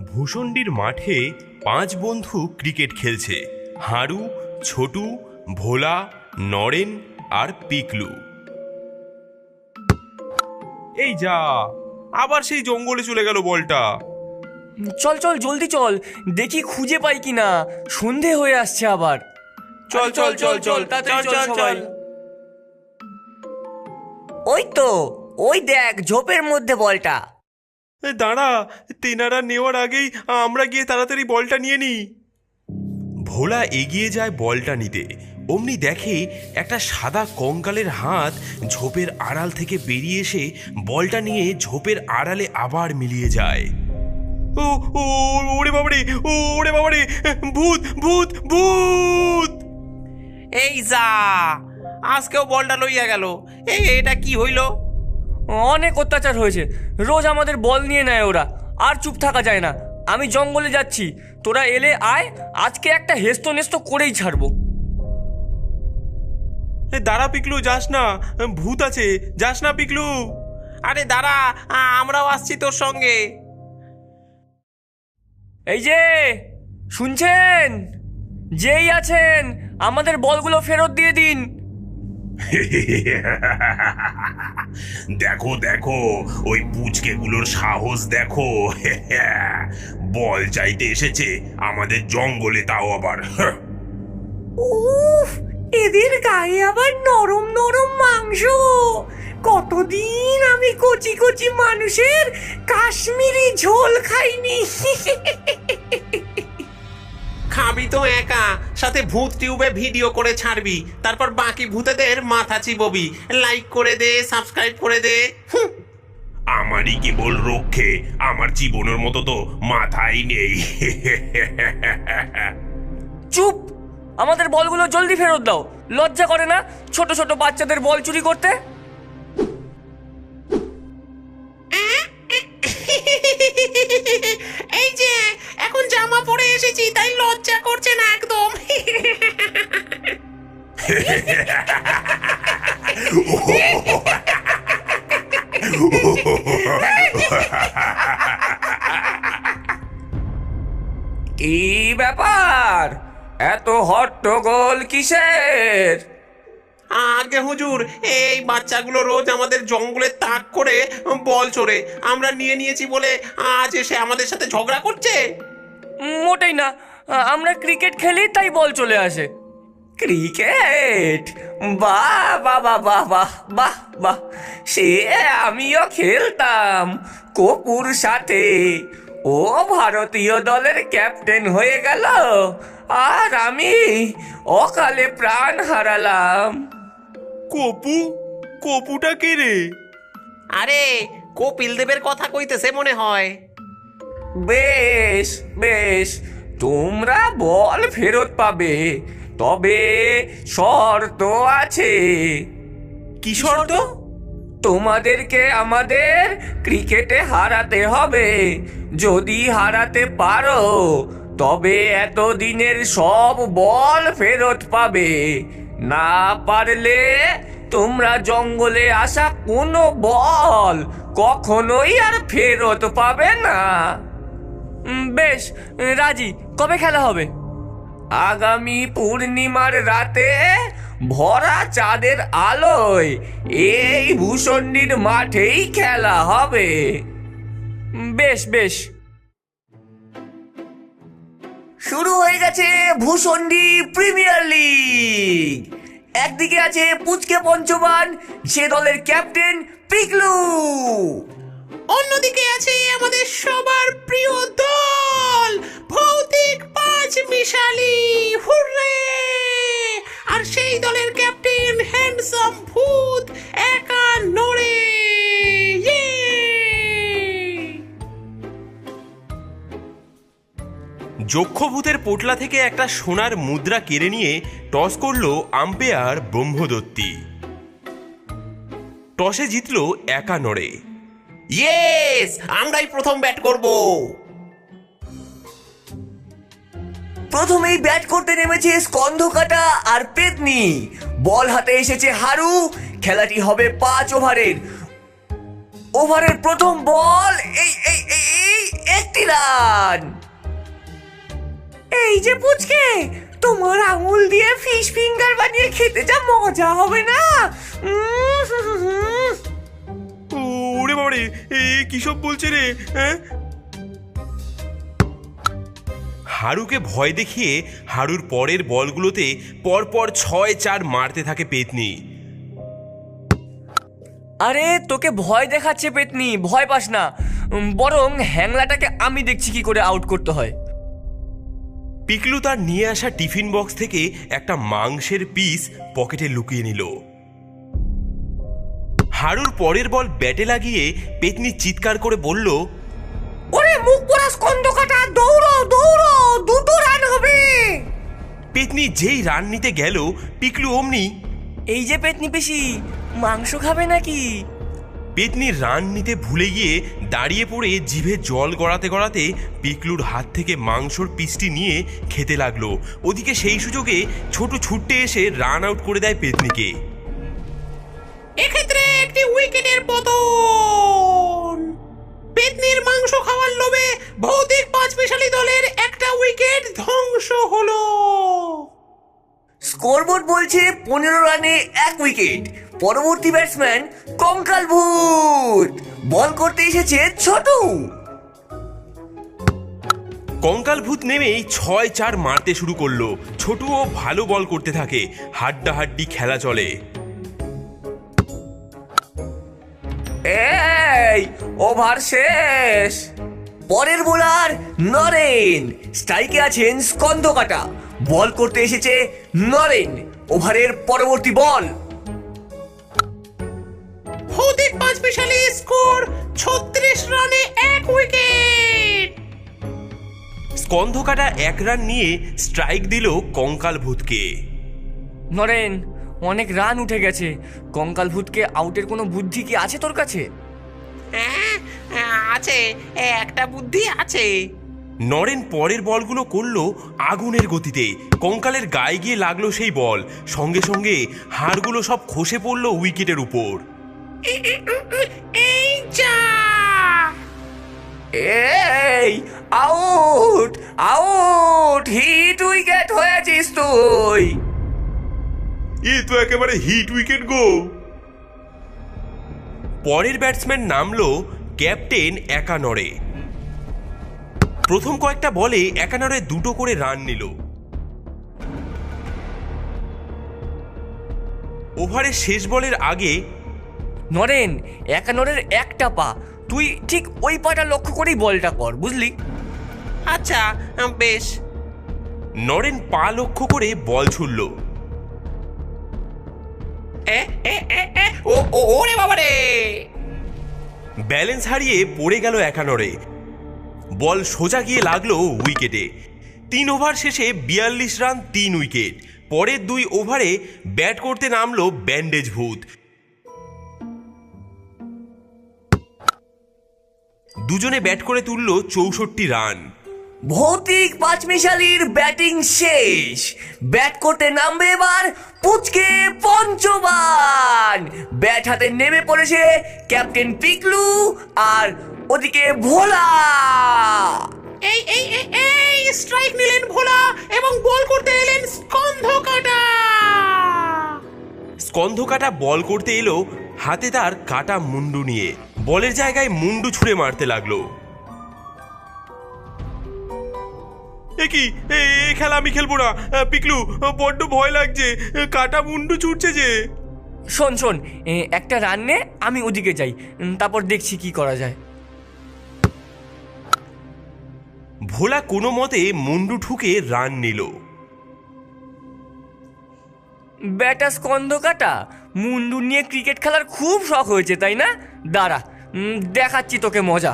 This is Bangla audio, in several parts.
ভূষণ্ডির মাঠে 5 বন্ধু ক্রিকেট খেলছে। হারু, ছোটু, ভোলা, নরেন আর পিকলু। এই যা, আবার সেই জঙ্গলে চলে গেল বলটা। চল চল জলদি চল, দেখি খুঁজে পাই কিনা, সন্ধে হয়ে আসছে আবার। চল চল চল চল তাড়াতাড়ি চল সবাই। চল। ওই তো, ওই দেখ ঝোপের মধ্যে বলটা। দাঁড়া, তেনারা নেওয়ার আগেই আমরা গিয়ে তাড়াতাড়ি বলটা নিয়ে নিই। ভোলা এগিয়ে যায় বলটা নিতে। অমনি দেখে একটা সাদা কঙ্কালের হাত ঝোপের আড়াল থেকে বেরিয়ে এসে বলটা নিয়ে ঝোপের আড়ালে আবার মিলিয়ে যায়। ও ও ওরে বাবারে, ওরে বাবারে, ভূত ভূত ভূত! এই যা, আজকেও বলটা লইয়া গেল। এটা কি হইল? অনেক অত্যাচার হয়েছে, রোজ আমাদের বল নিয়ে নেয় ওরা, আর চুপ থাকা যায় না। আমি জঙ্গলে যাচ্ছি, তোরা এলে আয়, আজকে একটা হেস্ত নেস্ত করেই ছাড়বো। দাঁড়া পিকলু, যাস না, ভূত আছে, যাস না পিকলু। আরে দাঁড়া, আমরাও আসছি তোর সঙ্গে। এই যে শুনছেন, যেই আছেন আমাদের বলগুলো ফেরত দিয়ে দিন। দেখো দেখো, ওই পুচকেগুলোর সাহস দেখো। বল চাইতে এসেছে আমাদের জঙ্গলে, তাও আবার। উফ, এদের গায়ে আবার নরম নরম মাংস। কতদিন আমি কচি কচি মানুষের কাশ্মীরি ঝোল খাইনি। খাবি তো একা, সাথে ভূত টিউবে ভিডিও করে ছাড়বি, তারপর বাকি ভূতেদের মাথা চিববি। লাইক করে দে, সাবস্ক্রাইব করে দে। আমারই কেবল রক্ষে, আমার জীবনের মতো তো মাথাই নেই। চুপ, আমাদের বলগুলো জলদি ফেরত দাও। লজ্জা করে না ছোট ছোট বাচ্চাদের বল চুরি করতে? এই যে এখন জামা পরে এসেছি, তাই লজ্জা করছে না একদম। কি ব্যাপার, এত হট্টগোল কিসের? আগে হুজুর, এই বাচ্চাগুলো রোজ আমাদের জঙ্গলে তাক করে বল চোরে, আমরা নিয়ে নিয়েছি বলে আজ এসে আমাদের সাথে ঝগড়া করছে। মোটেই না, আমরা ক্রিকেট খেলি তাই বল চলে আসে। ক্রিকেট? বাহ বাহ বাহ বাহ বাহ বাহ বাহ, সে আমিও খেলতাম কপুর সাথে। ও ভারতীয় দলের ক্যাপ্টেন হয়ে গেল, আর আমি অকালে প্রাণ হারালাম। কপু? কপুটা কে রে? আরে কপিল দেবের কথা কইতেছে মনে হয়। বেশ বেশ, তোমরা বল ফেরত পাবে, তবে শর্ত আছে। কি শর্ত? তোমাদেরকে আমাদের ক্রিকেটে হারাতে হবে। যদি হারাতে পারো তবে এতদিনের সব বল ফেরত পাবে, না পারলে তোমরা জঙ্গলে আসা কোনো বল কখনোই আর ফেরত পাবে না। বেশ, রাজি। কবে খেলা হবে? আগামী পূর্ণিমার রাতে ভরা চাঁদের আলোয় এই ভূষণ্ডির মাঠেই খেলা হবে। বেশ বেশ। শুরু হয়ে গেছে ভূষণ্ডি প্রিমিয়ার লিগ। একদিকে আছে পুচকে পঞ্চবান, সে দলের ক্যাপ্টেন পিকলু। অন্যদিকে আছে আমাদের সবার প্রিয় দল ভৌতিক পাঁচ মিশালি। হুররে! আর সেই দলের ক্যাপ্টেন হ্যান্ডসাম ভূত একা নড়ে। ইয়ে! যক্ষভূতের পোটলা থেকে একটা সোনার মুদ্রা কেড়ে নিয়ে টস করলো আম্পায়ার ব্রহ্মদত্তি। টসে জিতলো একা নড়ে। ইয়েস, আমরাই প্রথম ব্যাট করব। প্রথমেই ব্যাট করতে নেমেছে স্কন্ধকাটা আর পেতনি। বল হাতে এসেছে হারু। খেলাটি হবে 5 ওভারের। ওভারের প্রথম বল, এই এই এই এই একটি রান। এই যে পুচকে, তোমার আঙুল দিয়ে ফিশ ফিঙ্গার বানিয়ে খেতে যা মজা হবে না। ওরে বাবারে, এ কি সব বলছে রে? হ্যাঁ, হারুকে ভয় দেখিয়ে হারুর পরের বলগুলোতে পরপর 6-4 মারতে থাকে পেতনি। আরে তোকে ভয় দেখাচ্ছে পেতনি, ভয় পাস না। বরং হ্যাংলাটাকে আমি দেখছি কি করে আউট করতে হয়। পিকলু তার নিয়ে আসা টিফিন বক্স থেকে একটা মাংসের পিস পকেটে লুকিয়ে নিল। হারুর পরের বল ব্যাটে লাগিয়ে পেতনি চিৎকার করে বলল, ওরে মুখ পোড়া স্কন্ধ কাটা, দৌড়ো দৌড়ো, 2 রান হবে। পেতনি যেই রান নিতে গেল, পিকলু অমনি, এই যে পেতনি পিসি, মাংস খাবে নাকি? পেতনি রান নিতে ভুলে গিয়ে দাঁড়িয়ে পড়ে জিভে জল গড়াতে গড়াতে পিকলুর হাত থেকে মাংসর পিসটি নিয়ে খেতে লাগলো। ওদিকে সেই সুযোগে ছোট ছুট্টে এসে রান আউট করে দেয় পেতনিকে। এক্ষেত্রে একটি উইকেটের পতন। পেতনির মাংস খাওয়ার লোভে ভৌতিক পাঁচমিশালী দলের একটা উইকেট ধ্বংস হলো। স্কোরবোর্ড বলছে 15 রানে 1 উইকেট। পরবর্তী ব্যাটসম্যান কঙ্কাল ভূত, বল করতে এসেছে ছোটু। কঙ্কাল ভূত নেমেই 6-4 মারতে শুরু করলো। ছোটুও ভালো বল করতে থাকে, হাড্ডাহাড্ডি খেলা চলে। এই ওভার শেষ। পরের বোলার নরেন, স্ট্রাইকে আছেন স্কন্ধ কাটা, বল করতে এসেছে নরেন। ওভারের পরবর্তী বল। ভৌতিক পাঁচমিশালী স্কোর 36 রানে 1 উইকেট। স্কন্ধকাটা 1 রান নিয়ে স্ট্রাইক দিল কঙ্কাল ভূতকে। নরেন, অনেক রান উঠে গেছে। কঙ্কাল ভূতকে আউটের কোনো বুদ্ধি কি আছে তোর কাছে? হ্যাঁ, আছে, একটা বুদ্ধি আছে। নরেন পরের বলগুলো করলো আগুনের গতিতে। কঙ্কালের গায়ে গিয়ে লাগলো সেই বল, সঙ্গে সঙ্গে হাড়গুলো সব খসে পড়লো উইকেটের উপর। এই যা, এই আউট আউট, হিট উইকেট হয়েছিস তুই। এ তো একেবারে হিট উইকেট গো। পরের ব্যাটসম্যান নামলো ক্যাপ্টেন একানরে। প্রথম কয়েকটা বলে একানরে 2টো করে রান নিল। ওভারের শেষ বলের আগে, নরেন, একানরের একটা পা, তুই ঠিক ওই পাটা লক্ষ্য করেই বলটা কর, বুঝলি? আচ্ছা বেশ। নরেন পা লক্ষ্য করে বল ছুড়ল। ওরে বাবা রে, ব্যালেন্স হারিয়ে পড়ে গেল একানরে। বল সোজা গিয়ে লাগলো উইকেটে। 3 ওভার শেষে 42 রান, 3 উইকেট। পরের 2 ওভারে ব্যাট করতে নামলো ব্যান্ডেজ ভূত। দুজনে ব্যাট করে তুলল 64 রান। ভৌতিক পাঁচমিশালির ব্যাটিং শেষ। ব্যাট করতে নামবে এবার পুচকে পঞ্চবান। ব্যাট হাতে নেমে পড়েছে ক্যাপ্টেন পিকলু, আর ওদিকে ভোলা। এই এই এই এই স্ট্রাইক নিলেন ভোলা এবং বল করতে এলেন স্কন্ধকাটা। স্কন্ধকাটা বল করতে এলো হাতে তার কাটা মুন্ডু নিয়ে। বলের জায়গায় মুন্ডু ছুঁড়ে মারতে লাগলো। এ কি, এই খেলা আমি খেলবো না পিকলু, বড্ড ভয় লাগছে, কাটা মুন্ডু ছুটছে যে। শোন শোন, একটা রান নে, আমি ওদিকে যাই, তারপর দেখছি কি করা যায়। ভোলা কোনো মতে মুন্ডু ঠুকে রান নিল। ব্যাটা স্কন্ধ কাটা, মুন্ডু নিয়ে ক্রিকেট খেলার খুব শখ হয়েছে তাই না? দাঁড়া, দেখাচ্ছি তোকে মজা।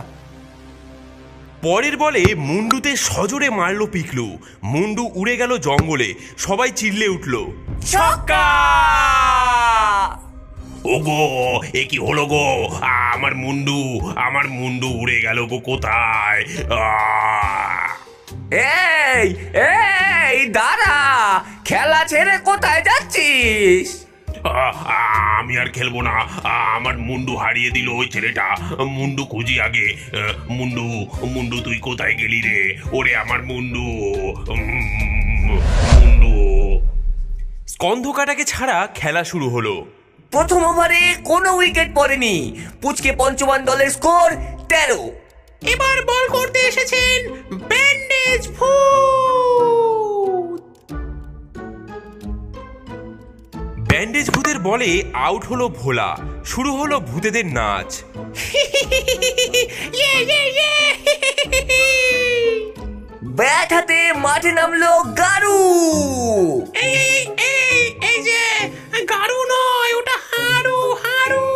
পরের বলে মুন্ডুতে সজোরে মারলো পিকলু। মুন্ডু উড়ে গেল জঙ্গলে। সবাই চিল্লে উঠল, ছক্কা! ওগো, এ কি হলো গো? আমার মুন্ডু উড়ে গেল গো কোথায়? এই এই দাঁড়া, খেলা ছেড়ে কোথায় যাচ্ছিস? আমি আর খেলবো না। আমার মুন্ডু হারিয়ে দিল ওই ছেলেটা। মুন্ডু খুঁজি আগে। মুন্ডু, মুন্ডু তুই কোথায় গেলি রে? ওরে আমার মুন্ডু, মুন্ডু। স্কন্ধকাটাকে ছাড়া খেলা শুরু হলো। প্রথম ওভারে কোনো উইকেট পড়েনি। পুচকে পঞ্চমান দলের স্কোর 13। এবার বল করতে এসেছেন ব্যান্ডেজ ভূত। ব্যান্ডেজ ভূতের বলে আউট হলো ভোলা। শুরু হলো ভূতেদের নাচ। ইয়ে ইয়ে ইয়ে। ব্যাট হাতে মাঠে নামলো গারু। এই এই এই এই যে গারু নয়, ওটা হারু হারু।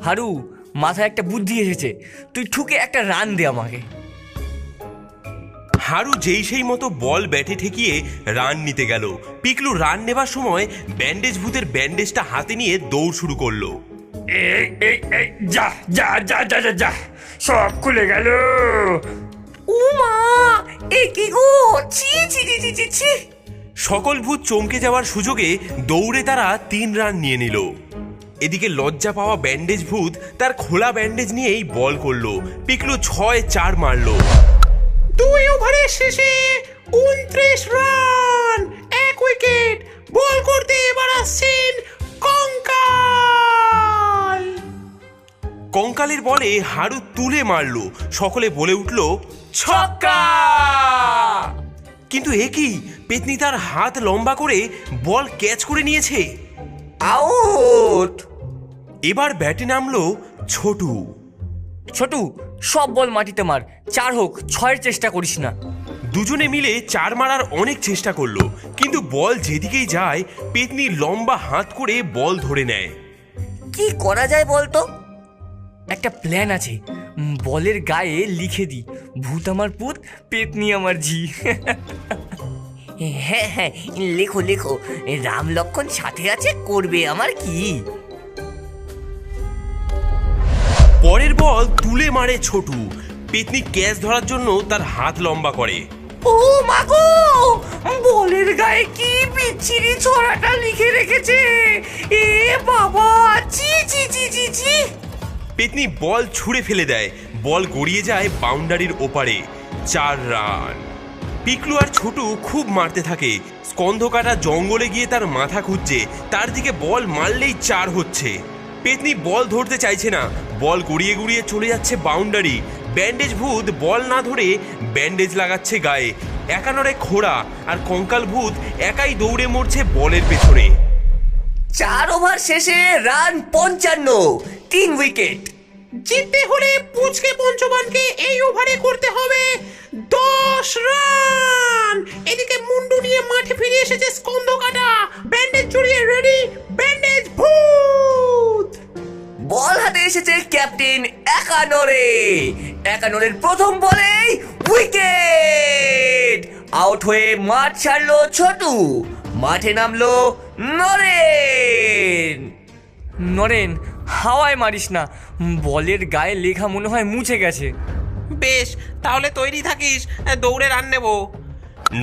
হারু, মাথায় একটা বুদ্ধি এসেছে, তুই ঠুকে একটা রান দে আমাকে। হারু যেই সেই মতো বল ব্যাটে ঠেকিয়ে রান নিতে গেল। পিকলু রান নেবার সময় ব্যান্ডেজ ভূতের ব্যান্ডেজটা হাতে নিয়ে দৌড় শুরু করলো। এই এই এই যা যা যা যা যা যা, সব খুলে গেল। উমা, এ কি গো, ছি ছি ছি ছি ছি ছি। সকল ভূত চমকে যাওয়ার সুযোগে দৌড়ে তারা 3 রান নিয়ে নিল। এদিকে লজ্জা পাওয়া ব্যান্ডেজ ভূত তার খোলা ব্যান্ডেজ নিয়েই বল করলো। পিকলু 6-4 মারলো। 2 ওভারের শেষে 29 রান, 1 উইকেট। বল করতে এবার আসছেন কঙ্কাল। কঙ্কালের বলে হারু তুলে মারলো। সকলে বলে উঠল ছক্কা। কিন্তু এ কি, পেতনি তার হাত লম্বা করে বল ক্যাচ করে নিয়েছে। আউট। এবার ব্যাটে নামলো ছোটু। ছোটু, সব বল মাটিতে মার, 4 হোক 6-এর চেষ্টা করিস না। দুজনে মিলে 4 মারার অনেক চেষ্টা করলো, কিন্তু বল যেদিকেই যায় পেতনি লম্বা হাত করে বল ধরে নেয়। কি করা যায় বলতো? একটা প্ল্যান আছে, বলের গায়ে লিখে দি, ভূত আমার পুত, পেতনি আমার ঝি। হ্যাঁ হ্যাঁ, লেখো লেখো, রাম লক্ষণ সাথে আছে, করবে আমার কি। পরের বল তুলে মারে ছোটু। পেতনি ক্যাচ ধরার জন্য তার হাত লম্বা করে। ও মাগো, বলের গায়ে কি বিচ্ছিরি ছড়াটা লিখে রেখেছে। এ বাবা, ছি ছি ছি ছি ছি। পেতনি বল ছুঁড়ে ফেলে দেয়। বল গড়িয়ে যায় বাউন্ডারির ওপারে। 4 রান। পিকলু আর ছোটু খুব মারতে থাকে। স্কন্ধকাটা জঙ্গলে গিয়ে তার মাথা খুঁজছে, তার দিকে বল মারলেই 4 হচ্ছে। পেতনি বল ধরতে চাইছে না, বল গড়িয়ে গড়িয়ে চলে যাচ্ছে বাউন্ডারি। ব্যান্ডেজ ভূত বল না ধরে ব্যান্ডেজ লাগাচ্ছে গায়ে। একানরে খোড়া আর কঙ্কাল ভূত একাই দৌড়ে মরছে বলের পেছনে। 4 ওভার শেষে রান 55, 3 উইকেট। জিততে হলে পুচকে পঞ্চবানকে এই ওভারে করতে হবে 10 রান। এদিকে মুন্ডু নিয়ে মাঠে ফিরে এসেছে স্কন্ধকাটা। ব্যান্ডেজ জড়িয়ে রেডি ব্যান্ডেজ ভূত। বল হাতে এসেছে ক্যাপ্টেন একানরে। একানরের প্রথম বলেই উইকেট। আউট হয়ে মাঠ ছাড়লো ছোটু। মাঠে নামলো নরেন। নরেন, হাওয়ায় মারিস না, বলের গায়ে লেখা মনে হয় মুছে গেছে। বেশ, তাহলে তৈরি থাকিস, দৌড়ে রান নেব।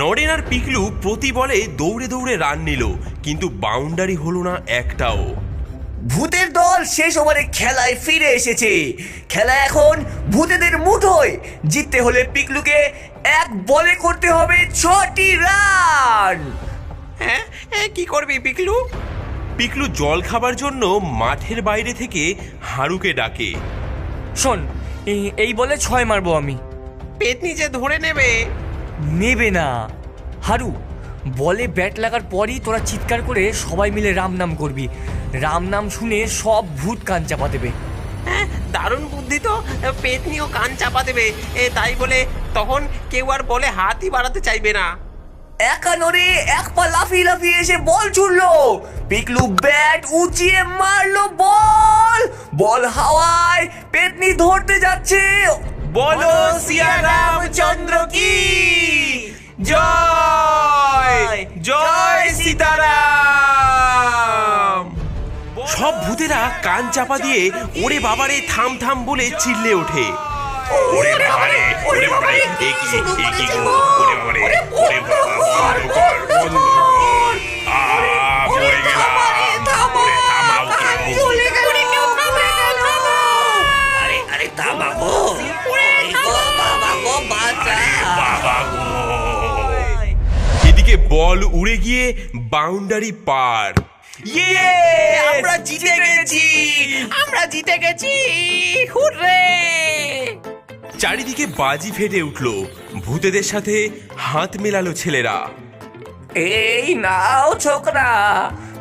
নরেন আর পিকলু প্রতি বলে দৌড়ে দৌড়ে রান নিল, কিন্তু বাউন্ডারি হলো না একটাও। ভূতের দল শেষ ওভারে খেলায় ফিরে এসেছে। খেলা এখন ভূতেদের মুঠোয়। জিততে হলে পিকলুকে 1 বলে করতে হবে 6টি রান। হ্যাঁ, কি করবি পিকলু? পিকলু জল খাবার জন্য মাঠের বাইরে থেকে হারুকে ডাকে। শোন, এই বলে 6 মারবো আমি। পেতনি যে ধরে নেবে। নেবে না হারু, বলে ব্যাট লাগার পরই তোরা চিৎকার করে সবাই মিলে রাম নাম করবি। রাম নাম শুনে সব ভূত কান চাপা দেবে। হ্যাঁ, দারুণ বুদ্ধি তো। পেতনিও কান চাপা দেবে, তাই বলে তখন কেউ আর বলে হাতই বাড়াতে চাইবে না। একানরে 1 পা লাফিয়ে লাফিয়ে এসে বল ছুড়লো। পিকলু ব্যাট উঁচিয়ে মারলো বল। বল হাওয়ায়, পেতনি ধরতে যাচ্ছে। বলো সিয়া রামচন্দ্র কি জয়, জয় সীতারাম। সব ভূতেরা কান চাপা দিয়ে ওরে বাবারে থাম থাম বলে চিল্লে ওঠে। ওরে বাবারে, ওরে বাবারে, এ কি গো, ওরে বাবারে, ওরে বাবা, বন্ধ কর, বন্ধ কর। পড়ে গেলাম। চারদিকে বল উড়ে গিয়ে বাউন্ডারি পার। ইয়ে আমরা জিতে গেছি, আমরা জিতে গেছি, হুররে! চারিদিকে বাজি ফেটে উঠল। ভূতেদের সাথে হাত মেলালো ছেলেরা। এই নাও ছোকরা,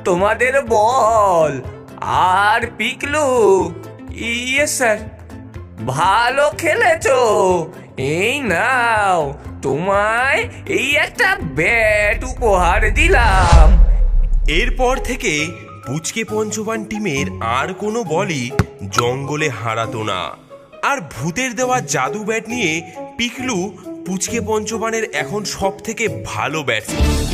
তোমাদের বল। আর পিকলু, ইয়ে স্যার, ভালো খেলেছো। এই নাও, তোমায় এই একটা ব্যাট উপহার দিলাম। এরপর থেকে পুচকে পঞ্চবান টিমের আর কোনো বলই জঙ্গলে হারাতো না। আর ভূতের দেওয়া জাদু ব্যাট নিয়ে পিকলু পুচকে পঞ্চবানের এখন সব থেকে ভালো ব্যাটসম্যান।